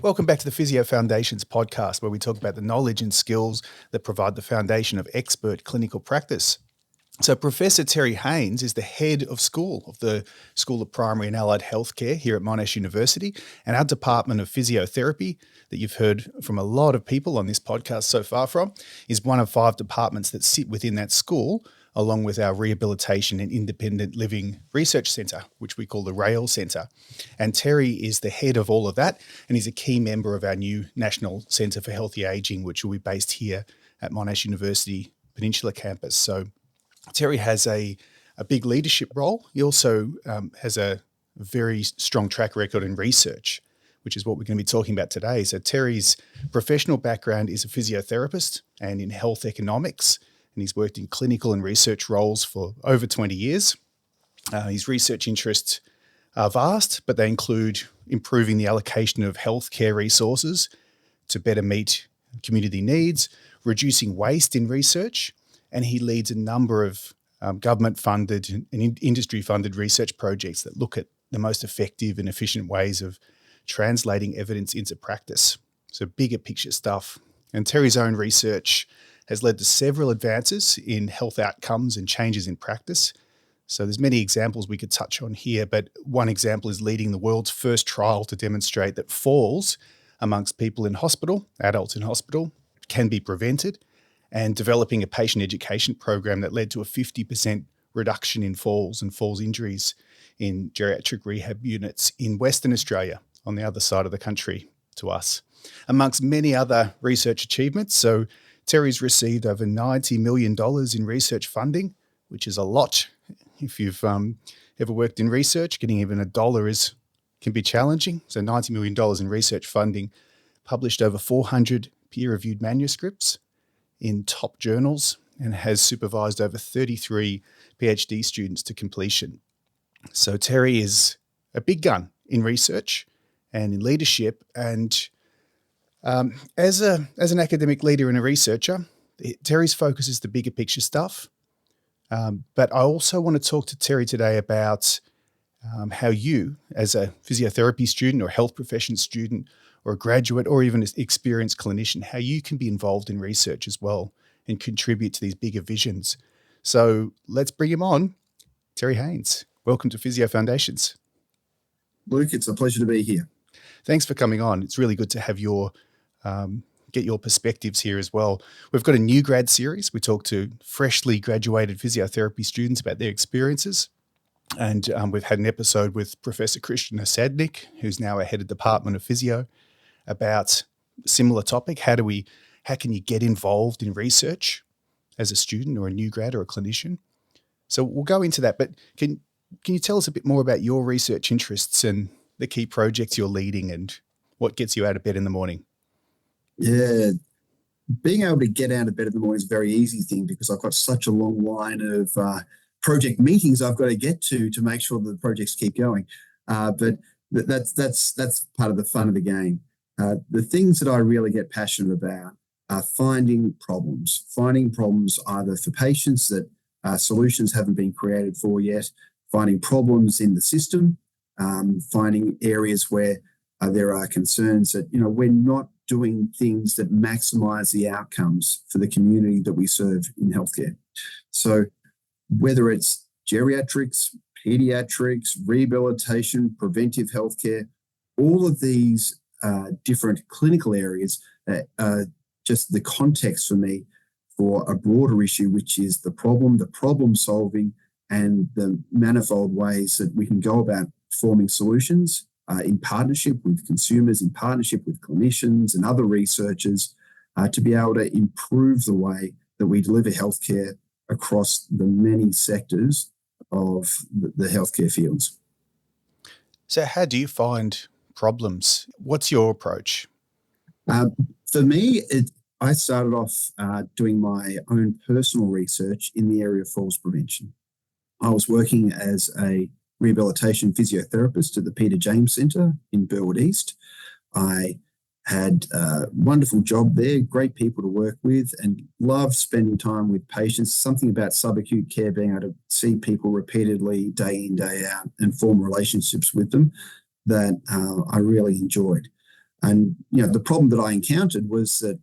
Welcome back to the Physio Foundations podcast, where we talk about the knowledge and skills that provide the foundation of expert clinical practice. So Professor Terry Haines is the head of the School of Primary and Allied Healthcare here at Monash University, and our Department of Physiotherapy, that you've heard from a lot of people on this podcast so far from, is one of 5 departments that sit within that school, along with our Rehabilitation and Independent Living Research Centre, which we call the RAIL Centre. And Terry is the head of all of that, and he's a key member of our new National Centre for Healthy Ageing, which will be based here at Monash University Peninsula campus. So Terry has a big leadership role. He also has a very strong track record in research, which is what we're going to be talking about today. So Terry's professional background is a physiotherapist and in health economics, and he's worked in clinical and research roles for over 20 years. His research interests are vast, but they include improving the allocation of healthcare resources to better meet community needs, reducing waste in research, and he leads a number of government-funded and industry-funded research projects that look at the most effective and efficient ways of translating evidence into practice. So bigger picture stuff. And Terry's own research has led to several advances in health outcomes and changes in practice. So there's many examples we could touch on here, but one example is leading the world's first trial to demonstrate that falls amongst people in hospital, adults in hospital, can be prevented, and developing a patient education program that led to a 50% reduction in falls and falls injuries in geriatric rehab units in Western Australia, on the other side of the country to us, amongst many other research achievements. So Terry's received over $90 million in research funding, which is a lot. If you've ever worked in research, getting even $1 can be challenging. So $90 million in research funding, published over 400 peer-reviewed manuscripts in top journals, and has supervised over 33 PhD students to completion. So Terry is a big gun in research and in leadership, and as an academic leader and a researcher, Terry's focus is the bigger picture stuff. But I also want to talk to Terry today about how you, as a physiotherapy student or health profession student or a graduate or even an experienced clinician, how you can be involved in research as well and contribute to these bigger visions. So let's bring him on. Terry Haines, welcome to Physio Foundations. Luke, it's a pleasure to be here. Thanks for coming on. It's really good to have get your perspectives here as well. We've got a new grad series. We talk to freshly graduated physiotherapy students about their experiences. And we've had an episode with Professor Christian Osadnik, who's now a head of Department of Physio, about a similar topic. How can you get involved in research as a student or a new grad or a clinician? So we'll go into that, but can you tell us a bit more about your research interests and the key projects you're leading and what gets you out of bed in the morning? Yeah, being able to get out of bed in the morning is a very easy thing because I've got such a long line of project meetings I've got to get to make sure that the projects keep going. But that's part of the fun of the game. The things that I really get passionate about are finding problems either for patients that solutions haven't been created for yet, finding problems in the system, finding areas where there are concerns that, we're not doing things that maximize the outcomes for the community that we serve in healthcare. So whether it's geriatrics, pediatrics, rehabilitation, preventive healthcare, all of these different clinical areas are just the context for me for a broader issue, which is the problem solving, and the manifold ways that we can go about forming solutions in partnership with consumers, in partnership with clinicians and other researchers, to be able to improve the way that we deliver healthcare across the many sectors of the healthcare fields. So how do you find problems? What's your approach? For me, I started off doing my own personal research in the area of falls prevention. I was working as a rehabilitation physiotherapist at the Peter James Centre in Burwood East. I had a wonderful job there, great people to work with, and loved spending time with patients. Something about subacute care, being able to see people repeatedly, day in, day out, and form relationships with them that I really enjoyed. And, the problem that I encountered was that,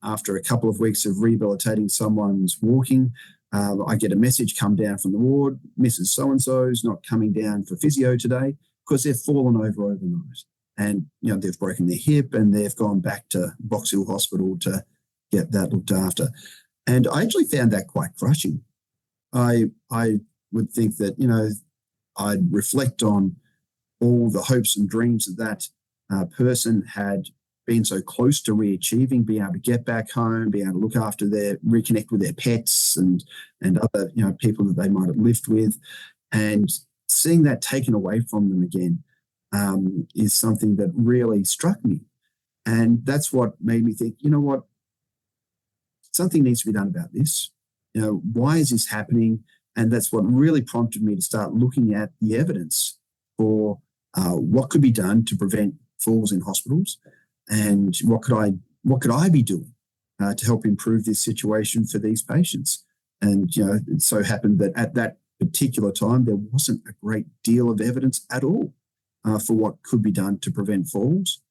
after a couple of weeks of rehabilitating someone's walking, I get a message come down from the ward, Mrs. So-and-so's not coming down for physio today because they've fallen over overnight. And, they've broken their hip and they've gone back to Box Hill Hospital to get that looked after. And I actually found that quite crushing. I would think that, I'd reflect on all the hopes and dreams that person had been so close to re-achieving, being able to get back home, being able to look after reconnect with their pets and other, people that they might have lived with. And seeing that taken away from them again is something that really struck me. And that's what made me think, what? Something needs to be done about this. Why is this happening? And that's what really prompted me to start looking at the evidence for what could be done to prevent falls in hospitals, and what could I be doing to help improve this situation for these patients. And it so happened that at that particular time there wasn't a great deal of evidence at all for what could be done to prevent falls.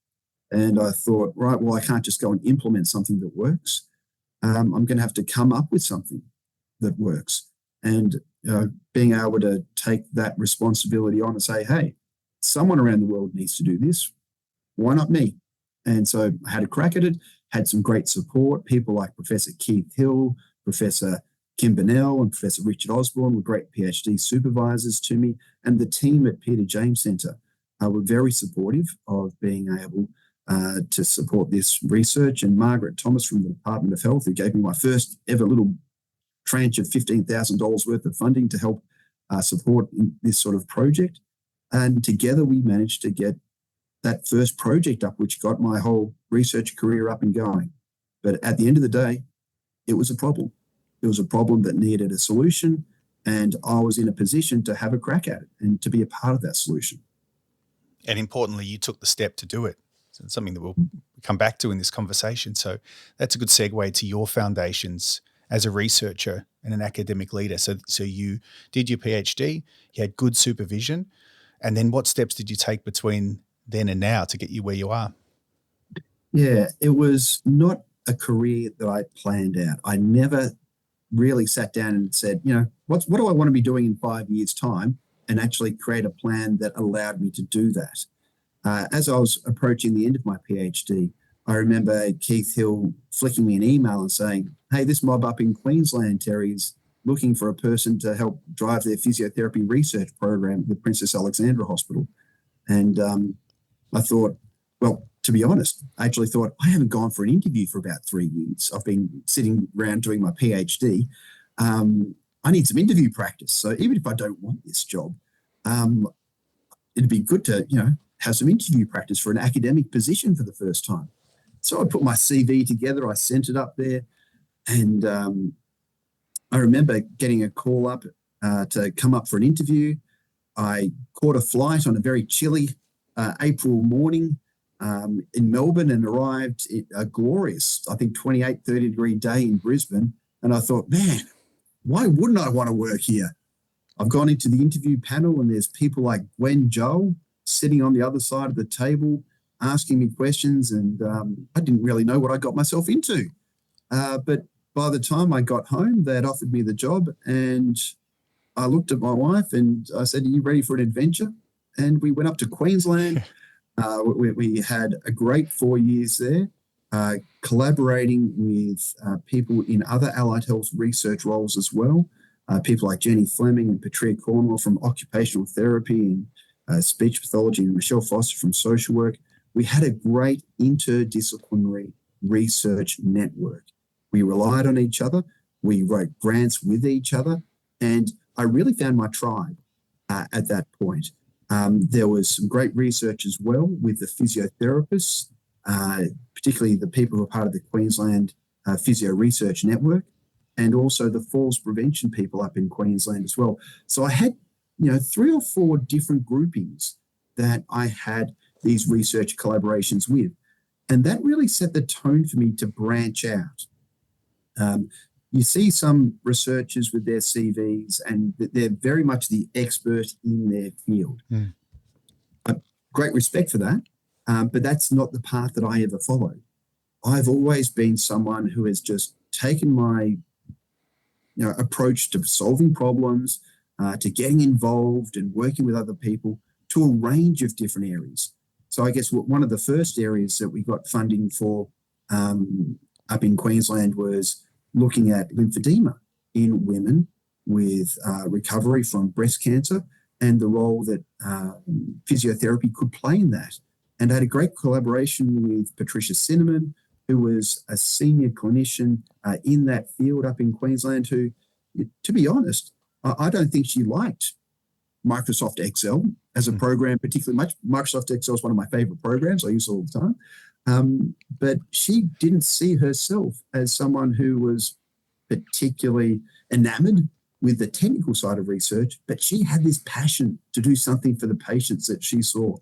And I thought, right, well, I can't just go and implement something that works. I'm going to have to come up with something that works. And being able to take that responsibility on and say, hey, someone around the world needs to do this. Why not me? And so I had a crack at it, had some great support. People like Professor Keith Hill, Professor Kim Bennell, and Professor Richard Osborne were great PhD supervisors to me. And the team at Peter James Centre were very supportive of being able to support this research. And Margaret Thomas from the Department of Health, who gave me my first ever little tranche of $15,000 worth of funding to help support this sort of project. And together we managed to get that first project up, which got my whole research career up and going. But at the end of the day, it was a problem. It was a problem that needed a solution, and I was in a position to have a crack at it and to be a part of that solution. And importantly, you took the step to do it. So it's something that we'll come back to in this conversation. So that's a good segue to your foundations as a researcher and an academic leader. So you did your PhD, you had good supervision, and then what steps did you take between then and now to get you where you are? Yeah, it was not a career that I planned out. I never really sat down and said, what do I want to be doing in 5 years' time, and actually create a plan that allowed me to do that. As I was approaching the end of my PhD, I remember Keith Hill flicking me an email and saying, hey, this mob up in Queensland, Terry, is looking for a person to help drive their physiotherapy research program at the Princess Alexandra Hospital. And I thought, well, to be honest, I actually thought I haven't gone for an interview for about 3 years. I've been sitting around doing my PhD. I need some interview practice. So even if I don't want this job, it'd be good to, have some interview practice for an academic position for the first time. So I put my CV together, I sent it up there, and I remember getting a call up to come up for an interview. I caught a flight on a very chilly April morning in Melbourne and arrived a glorious, I think, 28, 30-degree day in Brisbane. And I thought, man, why wouldn't I want to work here? I've gone into the interview panel and there's people like Gwen Joel sitting on the other side of the table asking me questions, and I didn't really know what I got myself into. But by the time I got home, they had offered me the job, and I looked at my wife and I said, are you ready for an adventure? And we went up to Queensland. We had a great 4 years there, collaborating with people in other allied health research roles as well. People like Jenny Fleming and Patria Cornwell from occupational therapy and speech pathology, and Michelle Foster from social work. We had a great interdisciplinary research network. We relied on each other. We wrote grants with each other. And I really found my tribe at that point. There was some great research as well with the physiotherapists, particularly the people who are part of the Queensland Physio Research Network, and also the falls prevention people up in Queensland as well. So I had, 3 or 4 different groupings that I had these research collaborations with. And that really set the tone for me to branch out. You see some researchers with their CVs and they're very much the expert in their field. Great respect for that. But that's not the path that I ever followed. I've always been someone who has just taken my approach to solving problems, to getting involved and working with other people to a range of different areas. So I guess one of the first areas that we got funding for up in Queensland was looking at lymphedema in women with recovery from breast cancer and the role that physiotherapy could play in that. And I had a great collaboration with Patricia Cinnamon, who was a senior clinician in that field up in Queensland, who, to be honest, I don't think she liked Microsoft Excel as a program, particularly much. Microsoft Excel is one of my favorite programs. I use it all the time. But she didn't see herself as someone who was particularly enamored with the technical side of research, but she had this passion to do something for the patients that she saw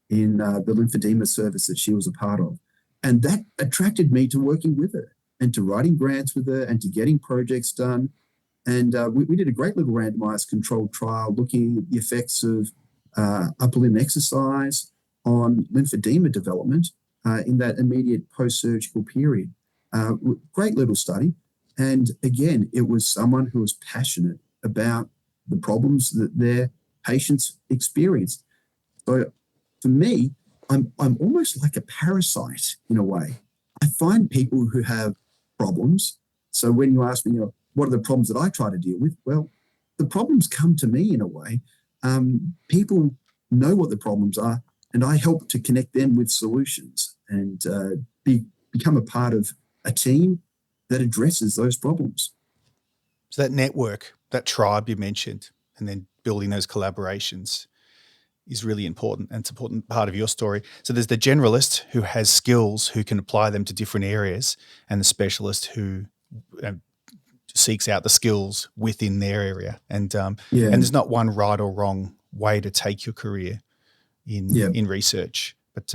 in the lymphedema service that she was a part of. And that attracted me to working with her and to writing grants with her and to getting projects done. And we did a great little randomized controlled trial looking at the effects of upper limb exercise on lymphedema development in that immediate post-surgical period. Great little study. And again, it was someone who was passionate about the problems that their patients experienced. So for me, I'm almost like a parasite in a way. I find people who have problems. So when you ask me, what are the problems that I try to deal with? Well, the problems come to me in a way. People know what the problems are, and I help to connect them with solutions and become a part of a team that addresses those problems. So that network, that tribe you mentioned, and then building those collaborations is really important, and it's an important part of your story. So there's the generalist who has skills, who can apply them to different areas, and the specialist who seeks out the skills within their area. And there's not one right or wrong way to take your career in research. But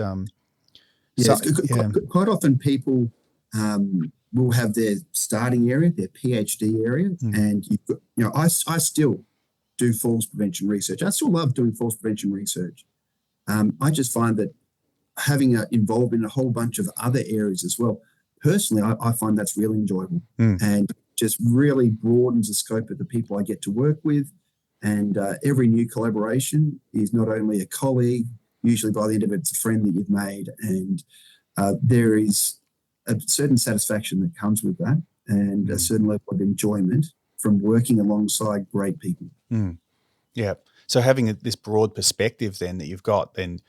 quite often people will have their starting area, their PhD area, and I still do falls prevention research. I still love doing falls prevention research. I just find that having involved in a whole bunch of other areas as well, personally, I find that's really enjoyable and just really broadens the scope of the people I get to work with. And every new collaboration is not only a colleague, usually by the end of it, it's a friend that you've made. And there is a certain satisfaction that comes with that and a certain level of enjoyment from working alongside great people. Yeah. So having this broad perspective then that you've got, then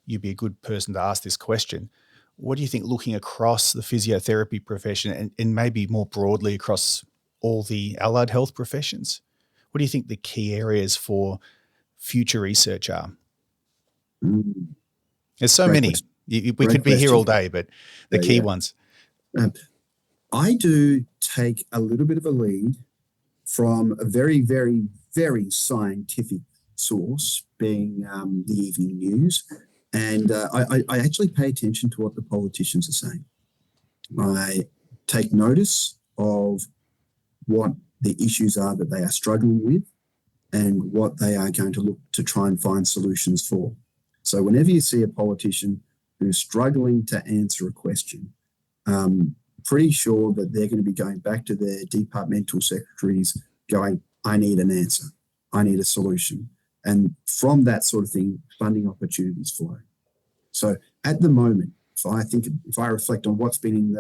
you'd be a good person to ask this question. What do you think, looking across the physiotherapy profession and maybe more broadly across all the allied health professions, what do you think the key areas for future research are? There's so many. We could be here all day, but the key ones. I do take a little bit of a lead from a very, very, very scientific source, being the evening news. And I actually pay attention to what the politicians are saying. I take notice of what the issues are that they are struggling with and what they are going to look to try and find solutions for. So whenever you see a politician who's struggling to answer a question, pretty sure that they're going to be going back to their departmental secretaries going, I need an answer. I need a solution. And from that sort of thing, funding opportunities flow. So at the moment, if I reflect on what's been in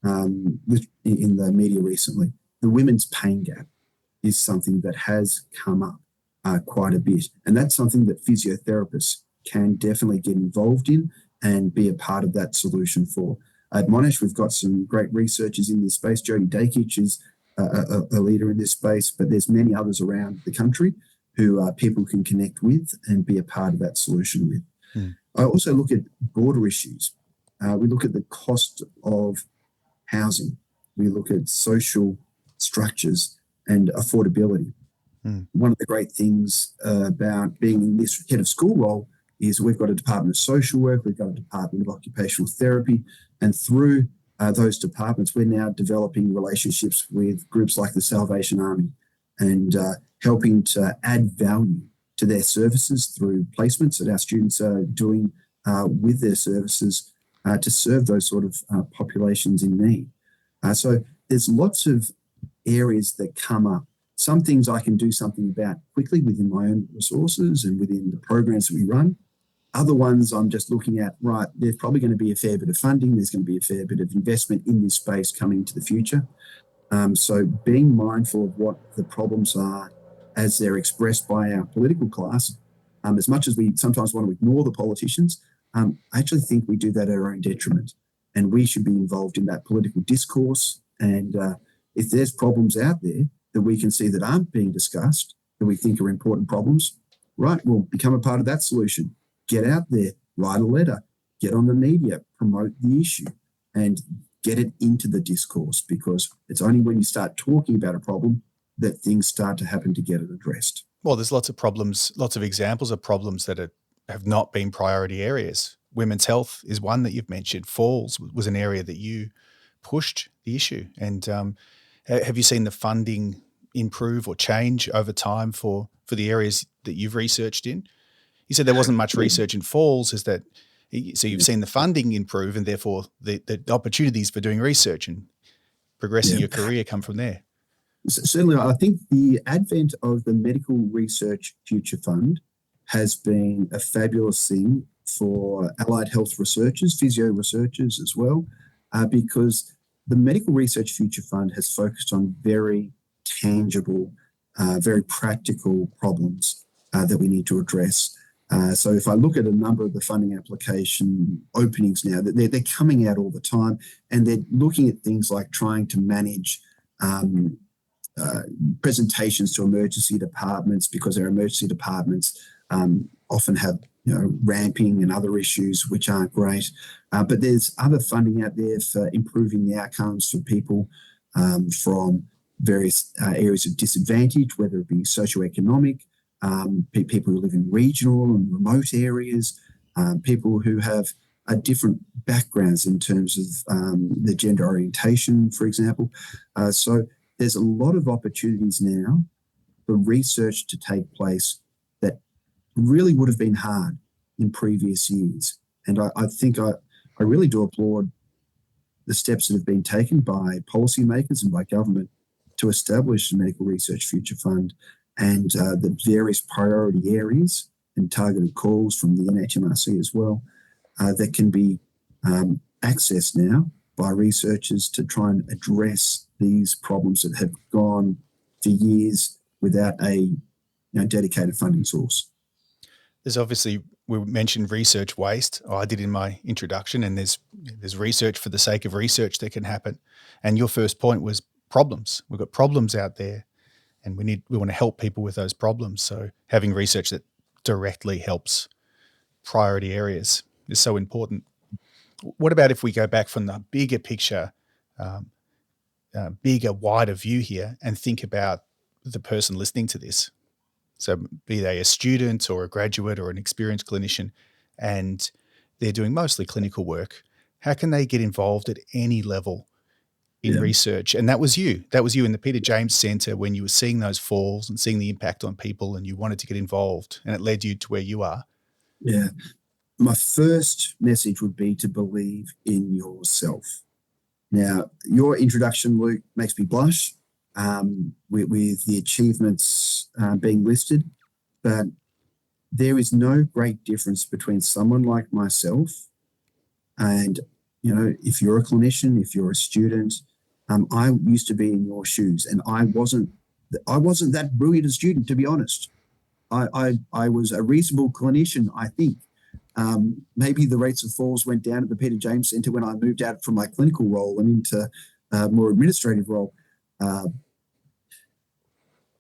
the media recently, the women's pain gap is something that has come up quite a bit. And that's something that physiotherapists can definitely get involved in and be a part of that solution for. At Monash, we've got some great researchers in this space. Jodie Dakic is a leader in this space, but there's many others around the country who people can connect with and be a part of that solution with. I also look at broader issues. We look at the cost of housing. We look at social structures and affordability. One of the great things about being in this head of school role is we've got a department of social work, we've got a department of occupational therapy, and through those departments, we're now developing relationships with groups like the Salvation Army and helping to add value to their services through placements that our students are doing with their services to serve those sort of populations in need. So there's lots of areas that come up. Some things I can do something about quickly within my own resources and within the programs that we run. Other ones I'm just looking at, right, there's probably going to be a fair bit of funding, there's going to be a fair bit of investment in this space coming into the future. So being mindful of what the problems are as they're expressed by our political class, as much as we sometimes want to ignore the politicians, I actually think we do that at our own detriment. And we should be involved in that political discourse. And if there's problems out there that we can see that aren't being discussed, that we think are important problems, right, we'll become a part of that solution. Get out there, write a letter, get on the media, promote the issue, and get it into the discourse, because it's only when you start talking about a problem that things start to happen to get it addressed. Well, there's lots of problems, lots of examples of problems that have not been priority areas. Women's health is one that you've mentioned. Falls was an area that you pushed the issue. And have you seen the funding improve or change over time for the areas that you've researched in? You said there wasn't much research in falls. Is that so? You've seen the funding improve, and therefore the opportunities for doing research and progressing your career come from there. Certainly, I think the advent of the Medical Research Future Fund has been a fabulous thing for allied health researchers, physio researchers as well, because the Medical Research Future Fund has focused on very tangible, very practical problems that we need to address. So if I look at a number of the funding application openings now, they're coming out all the time, and they're looking at things like trying to manage presentations to emergency departments, because our emergency departments often have ramping and other issues which aren't great. But there's other funding out there for improving the outcomes for people from various areas of disadvantage, whether it be socioeconomic, people who live in regional and remote areas, people who have different backgrounds in terms of their gender orientation, for example. So there's a lot of opportunities now for research to take place that really would have been hard in previous years. And I think I really do applaud the steps that have been taken by policymakers and by government to establish the Medical Research Future Fund and the various priority areas and targeted calls from the NHMRC as well that can be accessed now by researchers to try and address these problems that have gone for years without a dedicated funding source. There's obviously, we mentioned research waste. I did in my introduction, and there's research for the sake of research that can happen. And your first point was problems. We've got problems out there, and we want to help people with those problems. So having research that directly helps priority areas is so important. What about if we go back from the bigger picture, bigger, wider view here, and think about the person listening to this? So be they a student or a graduate or an experienced clinician, and they're doing mostly clinical work. How can they get involved at any level in research? And that was you. That was you in the Peter James Centre when you were seeing those falls and seeing the impact on people, and you wanted to get involved, and it led you to where you are. Yeah. My first message would be to believe in yourself. Now, your introduction, Luke, makes me blush with the achievements being listed, but there is no great difference between someone like myself and, if you're a clinician, if you're a student. I used to be in your shoes, and I wasn't that brilliant a student, to be honest. I was a reasonable clinician, I think. Maybe the rates of falls went down at the Peter James Centre when I moved out from my clinical role and into a more administrative role.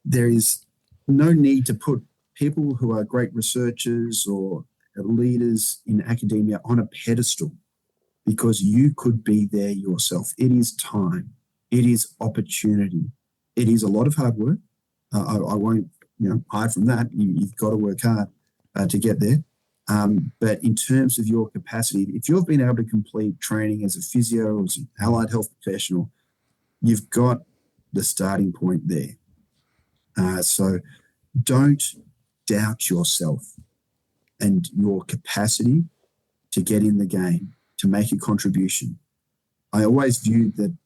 There is no need to put people who are great researchers or leaders in academia on a pedestal, because you could be there yourself. It is time. It is opportunity. It is a lot of hard work. I won't hide from that. You've got to work hard to get there. But in terms of your capacity, if you've been able to complete training as a physio or as an allied health professional, you've got the starting point there. So don't doubt yourself and your capacity to get in the game, to make a contribution. I always viewed that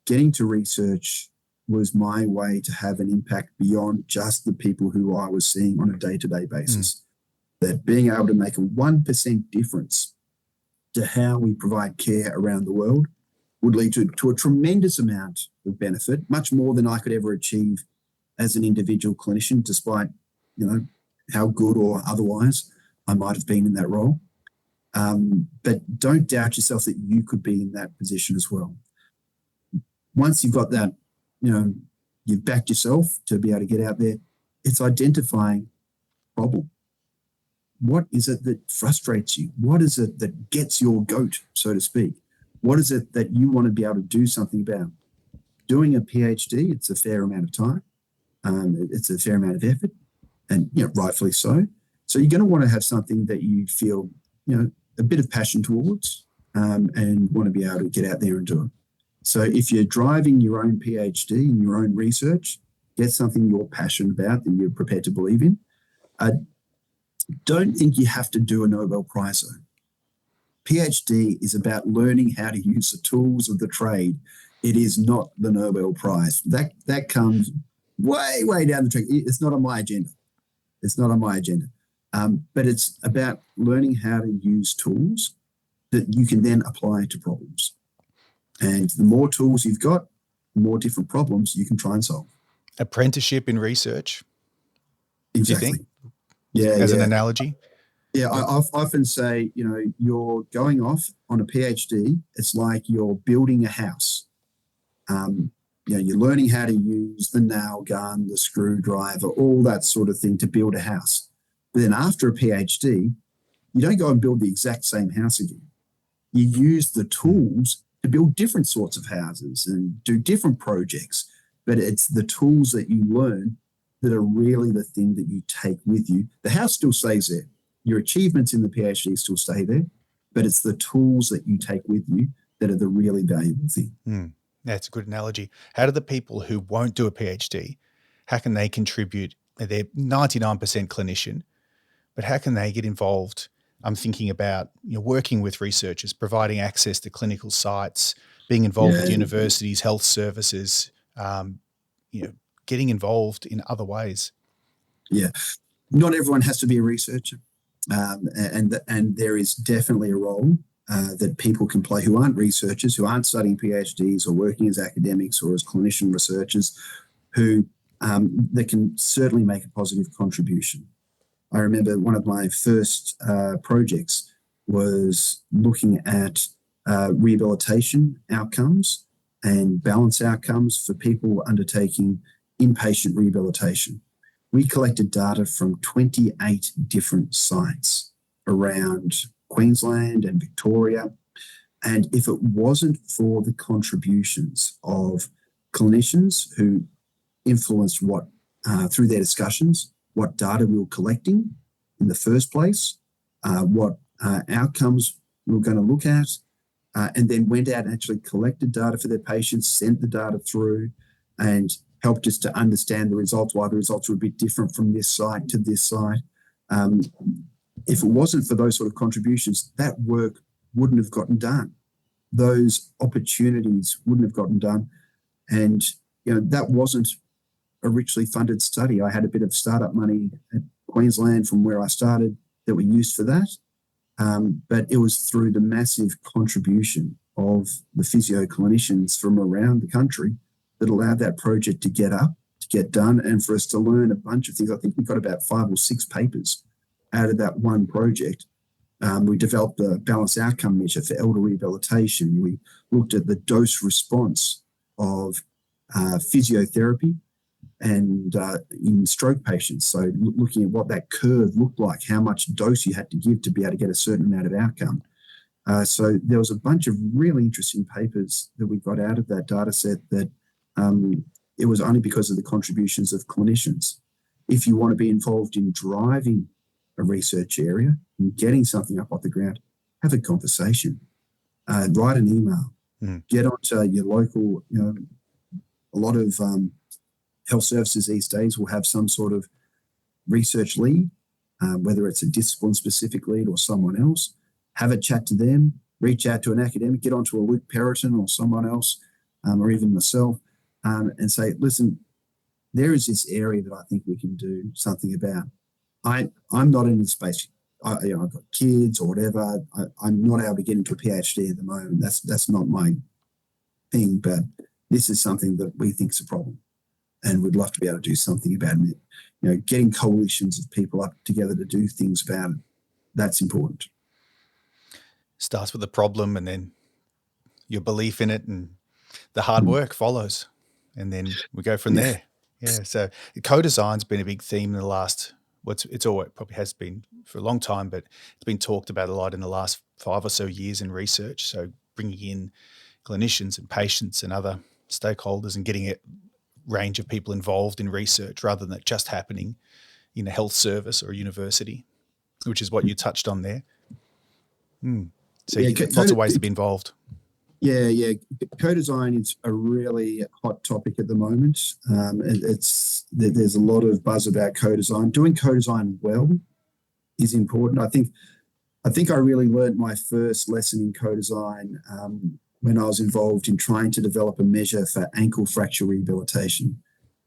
getting to research was my way to have an impact beyond just the people who I was seeing on a day-to-day basis. That being able to make a 1% difference to how we provide care around the world would lead to a tremendous amount of benefit, much more than I could ever achieve as an individual clinician, despite, how good or otherwise I might have been in that role. But don't doubt yourself that you could be in that position as well. Once you've got that, you've backed yourself to be able to get out there, it's identifying problem. What is it that frustrates you? What is it that gets your goat, so to speak? What is it that you want to be able to do something about? Doing a PhD, it's a fair amount of time. It's a fair amount of effort, and rightfully so. So you're going to want to have something that you feel, a bit of passion towards, and want to be able to get out there and do it. So if you're driving your own PhD and your own research, get something you're passionate about that you're prepared to believe in. Don't think you have to do a Nobel Prize. PhD is about learning how to use the tools of the trade. It is not the Nobel Prize. That comes way, way down the track. It's not on my agenda. But it's about learning how to use tools that you can then apply to problems. And the more tools you've got, the more different problems you can try and solve. Apprenticeship in research. Exactly. Do you think? Yeah. As an analogy. Yeah, I often say, you're going off on a PhD. It's like you're building a house. You're learning how to use the nail gun, the screwdriver, all that sort of thing to build a house. But then after a PhD, you don't go and build the exact same house again. You use the tools to build different sorts of houses and do different projects. But it's the tools that you learn that are really the thing that you take with you. The house still stays there. Your achievements in the PhD still stay there, but it's the tools that you take with you that are the really valuable thing. That's a good analogy. How do the people who won't do a PhD, how can they contribute? They're 99% clinician, but how can they get involved? I'm thinking about working with researchers, providing access to clinical sites, being involved with universities, health services, getting involved in other ways. Yeah. Not everyone has to be a researcher. And there is definitely a role that people can play who aren't researchers, who aren't studying PhDs or working as academics or as clinician researchers, who that can certainly make a positive contribution. I remember one of my first projects was looking at rehabilitation outcomes and balance outcomes for people undertaking inpatient rehabilitation. We collected data from 28 different sites around Queensland and Victoria. And if it wasn't for the contributions of clinicians who influenced through their discussions, what data we were collecting in the first place, what outcomes we were going to look at, and then went out and actually collected data for their patients, sent the data through, and helped us to understand the results, why the results were a bit different from this site to this site. If it wasn't for those sort of contributions, that work wouldn't have gotten done. Those opportunities wouldn't have gotten done. And, that wasn't a richly funded study. I had a bit of startup money at Queensland from where I started that we used for that. But it was through the massive contribution of the physio clinicians from around the country that allowed that project to get done, and for us to learn a bunch of things. I think we got about 5 or 6 papers out of that one project. We developed a balanced outcome measure for elder rehabilitation. We looked at the dose response of physiotherapy and in stroke patients. So looking at what that curve looked like, how much dose you had to give to be able to get a certain amount of outcome. So there was a bunch of really interesting papers that we got out of that data set that it was only because of the contributions of clinicians. If you want to be involved in driving a research area and getting something up off the ground, have a conversation, write an email, get onto your local, a lot of health services these days will have some sort of research lead, whether it's a discipline-specific lead or someone else. have a chat to them, reach out to an academic, get onto a Luke Perrotin or someone else, or even myself, and say, listen, there is this area that I think we can do something about. I'm not in the space. I've got kids or whatever. I'm not able to get into a PhD at the moment. That's not my thing, but this is something that we think is a problem, and we'd love to be able to do something about it. Getting coalitions of people up together to do things about it, that's important. Starts with the problem, and then your belief in it, and the hard work follows, and then we go from there. Yeah. So co-design's been a big theme in the last. It's always probably has been for a long time, but it's been talked about a lot in the last 5 or so years in research. So bringing in clinicians and patients and other stakeholders and getting a range of people involved in research rather than it just happening in a health service or a university, which is what you touched on there. So lots of ways to be involved. Yeah. Co-design is a really hot topic at the moment. There's a lot of buzz about co-design. Doing co-design well is important. I think I really learned my first lesson in co-design when I was involved in trying to develop a measure for ankle fracture rehabilitation.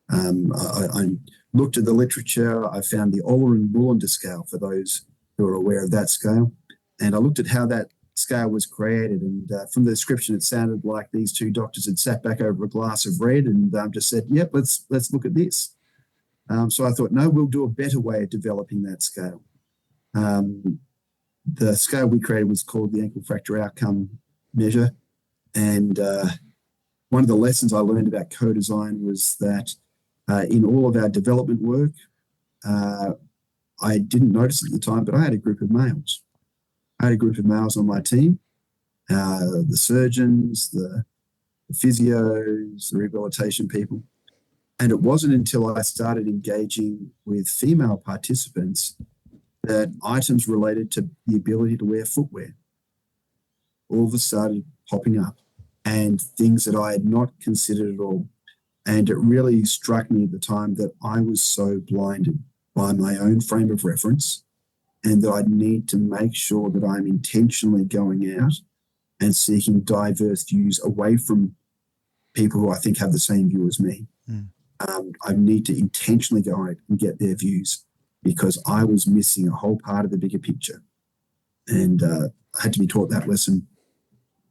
I looked at the literature. I found the Oler and Mullender scale, for those who are aware of that scale, and I looked at how that scale was created, and from the description it sounded like these two doctors had sat back over a glass of red and just said, yep, let's look at this. So I thought, no, we'll do a better way of developing that scale. The scale we created was called the ankle fracture outcome measure, and one of the lessons I learned about co-design was that in all of our development work, I didn't notice at the time, but I had a group of males. I had a group of males on my team, the surgeons, the physios, the rehabilitation people. And it wasn't until I started engaging with female participants that items related to the ability to wear footwear all of a sudden popping up, and things that I had not considered at all. And it really struck me at the time that I was so blinded by my own frame of reference, and that I need to make sure that I'm intentionally going out and seeking diverse views away from people who I think have the same view as me. I need to intentionally go out and get their views, because I was missing a whole part of the bigger picture. And I had to be taught that lesson,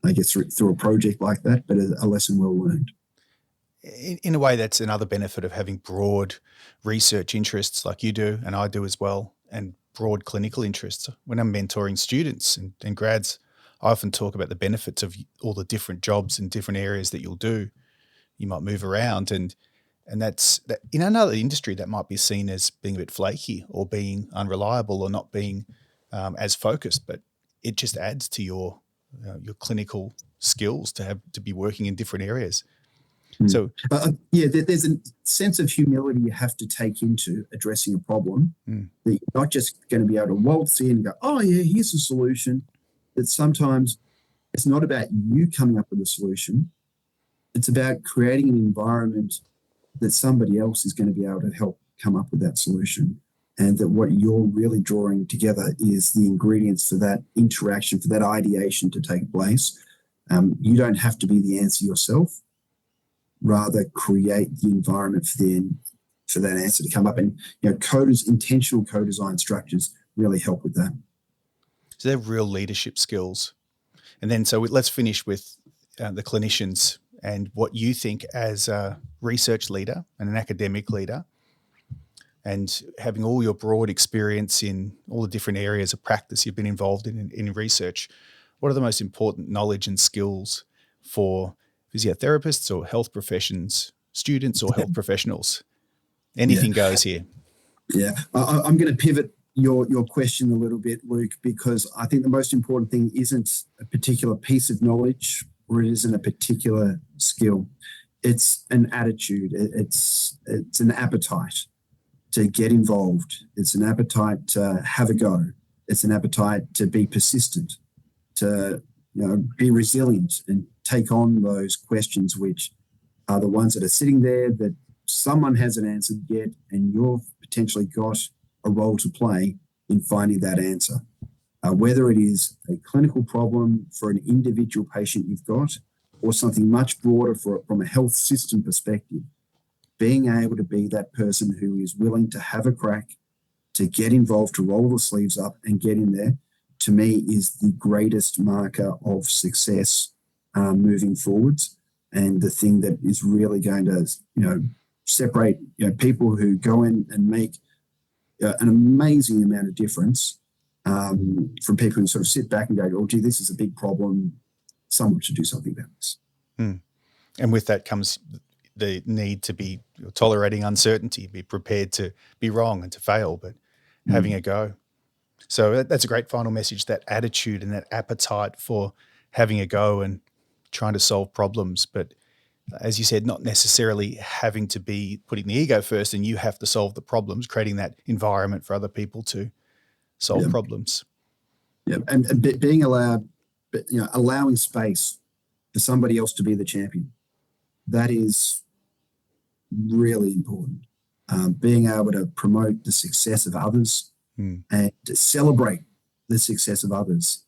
I guess, through a project like that, but a lesson well learned. In a way, that's another benefit of having broad research interests like you do and I do as well, and broad clinical interests. When I'm mentoring students and grads, I often talk about the benefits of all the different jobs and different areas that you'll do. You might move around, and that's that in another industry that might be seen as being a bit flaky or being unreliable or not being as focused, but it just adds to your clinical skills to be working in different areas. So there's a sense of humility you have to take into addressing a problem. That you're not just going to be able to waltz in and go, oh yeah, here's a solution. That sometimes it's not about you coming up with a solution. It's about creating an environment that somebody else is going to be able to help come up with that solution. And that what you're really drawing together is the ingredients for that interaction, for that ideation to take place. You don't have to be the answer yourself. Rather, create the environment for that answer to come up. And intentional co-design structures really help with that. So they're real leadership skills. And then let's finish with the clinicians and what you think as a research leader and an academic leader, and having all your broad experience in all the different areas of practice you've been involved in research. What are the most important knowledge and skills for physiotherapists or health professions, students or health professionals? Anything goes here. Yeah, I'm going to pivot your question a little bit, Luke, because I think the most important thing isn't a particular piece of knowledge, or it isn't a particular skill. It's an attitude. It's an appetite to get involved. It's an appetite to have a go. It's an appetite to be persistent, to be resilient and take on those questions which are the ones that are sitting there that someone hasn't answered yet, and you've potentially got a role to play in finding that answer. whether it is a clinical problem for an individual patient you've got or something much broader from a health system perspective. Being able to be that person who is willing to have a crack, to get involved, to roll the sleeves up and get in there, to me is the greatest marker of success moving forwards, and the thing that is really going to, separate people who go in and make an amazing amount of difference from people who sort of sit back and go, oh, gee, this is a big problem. Someone should do something about this. And with that comes the need to be tolerating uncertainty, be prepared to be wrong and to fail, but having a go. So that's a great final message, that attitude and that appetite for having a go and trying to solve problems. But as you said, not necessarily having to be putting the ego first and you have to solve the problems, creating that environment for other people to solve problems. Yeah, and being allowed, allowing space for somebody else to be the champion. That is really important. Being able to promote the success of others and to celebrate the success of others.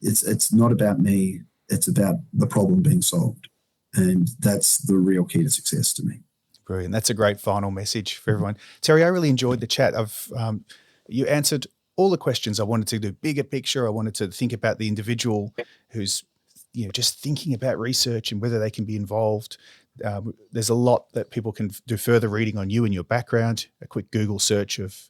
It's not about me. It's about the problem being solved. And that's the real key to success to me. Brilliant. That's a great final message for everyone. Terry, I really enjoyed the chat. You answered all the questions I wanted to do. Bigger picture, I wanted to think about the individual who's just thinking about research and whether they can be involved. There's a lot that people can do further reading on you and your background. A quick Google search of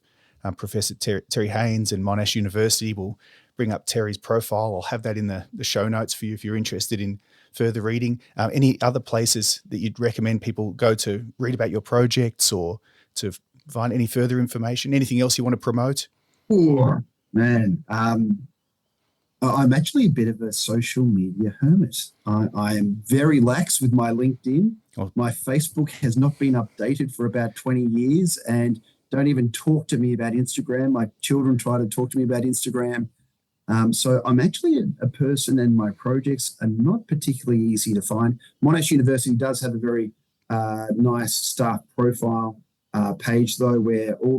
Professor Terry Haines and Monash University will bring up Terry's profile. I'll have that in the show notes for you if you're interested in further reading. Any other places that you'd recommend people go to read about your projects or to find any further information? Anything else you want to promote? Oh, man. I'm actually a bit of a social media hermit. I am very lax with my LinkedIn. My Facebook has not been updated for about 20 years and don't even talk to me about Instagram. My children try to talk to me about Instagram. So I'm actually a person, and my projects are not particularly easy to find. Monash University does have a very nice staff profile page, though, where all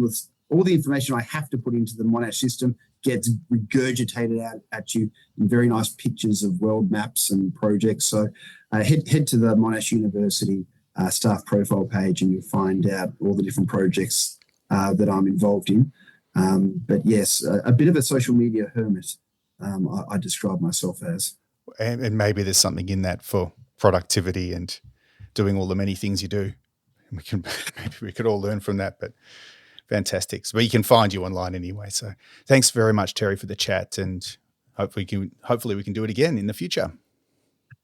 the information I have to put into the Monash system gets regurgitated out at you in very nice pictures of world maps and projects. So head to the Monash University staff profile page and you'll find out all the different projects that I'm involved in. But yes, a bit of a social media hermit, I describe myself as. And maybe there's something in that for productivity and doing all the many things you do. Maybe we could all learn from that, but fantastic. But you can find you online anyway. So thanks very much, Terry, for the chat, and hopefully we can do it again in the future.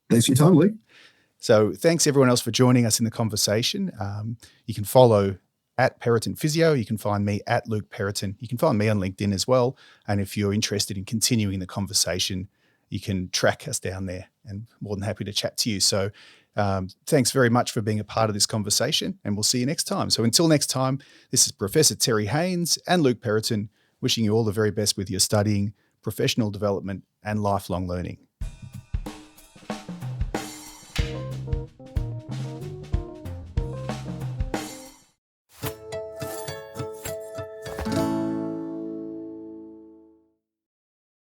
Thanks for your time, Luke. So thanks everyone else for joining us in the conversation. You can follow at Periton Physio. You can find me at Luke Periton. You can find me on LinkedIn as well. And if you're interested in continuing the conversation, you can track us down there, and more than happy to chat to you. So thanks very much for being a part of this conversation, and we'll see you next time. So until next time, this is Professor Terry Haines and Luke Periton wishing you all the very best with your studying, professional development, and lifelong learning.